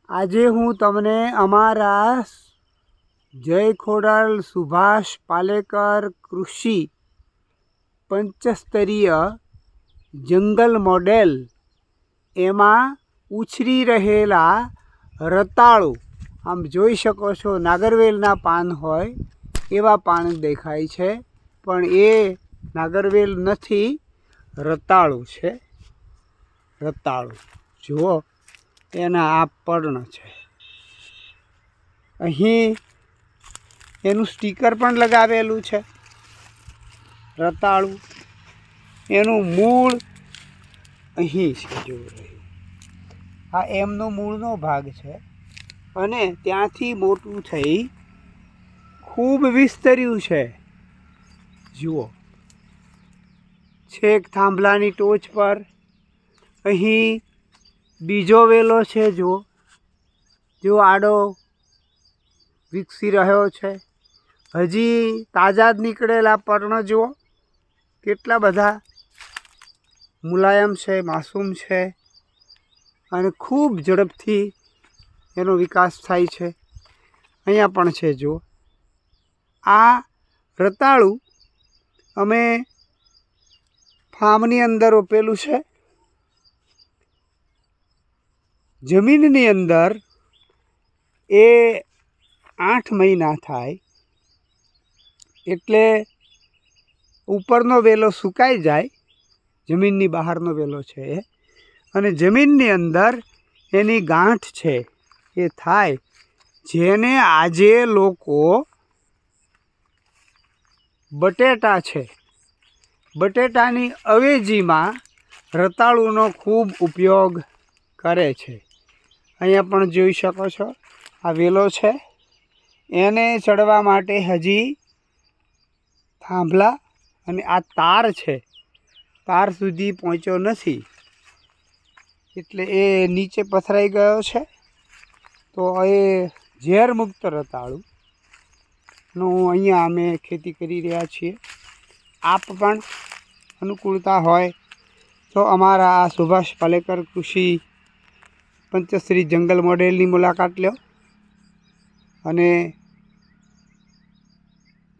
આજે હું તમને અમારા જય ખોડલ સુભાષ પાલેકર કૃષિ પંચસ્તરીય જંગલ મોડેલ એમાં ઉછરી રહેલા રતાળુ, આમ જોઈ શકો છો નાગરવેલના પાન હોય એવા પાન દેખાય છે, પણ એ નાગરવેલ નથી, રતાળુ છે. રતાળુ જુઓ, એના આ પર્ણ છે. અહીં એનું સ્ટીકર પણ લગાવેલું છે. રતાળુ એનું મૂળ અહીં છે. જુઓ, આ એમનો મૂળનો ભાગ છે અને ત્યાંથી મોટું થઈ ખૂબ વિસ્તર્યું છે. જુઓ, છેક થાંભલાની ટોચ પર અહીં બીજો વેલો છે. જો આડો વિકસી રહ્યો છે. હજી તાજા જ નીકળેલા પર્ણ જુઓ કેટલા બધા મુલાયમ છે, માસૂમ છે અને ખૂબ ઝડપથી એનો વિકાસ થાય છે. અહીંયા પણ છે. જુઓ, આ રતાળુ અમે ફાર્મની અંદર રોપેલું છે. જમીનની અંદર એ 8 મહિના થાય એટલે ઉપરનો વેલો સુકાઈ જાય, જમીનની બહારનો વેલો છે એ, અને જમીનની અંદર એની ગાંઠ છે એ થાય, જેને આજે લોકો બટેટા છે, બટેટાની અવેજીમાં રતાળુનો ખૂબ ઉપયોગ કરે છે. અહીંયા પણ જોઈ શકો છો આ વેલો છે. એને ચડવા માટે હજી થાંભલા અને આ તાર છે, તાર સુધી પહોંચ્યો નથી એટલે એ નીચે પથરાઈ ગયો છે. તો એ ઝેરમુક્ત રતાળુનું અહીંયા અમે ખેતી કરી રહ્યા છીએ. આપ પણ અનુકૂળતા હોય તો અમારા આ સુભાષ પાલેકર કૃષિ પંચશ્રી જંગલ મોડેલની મુલાકાત લો અને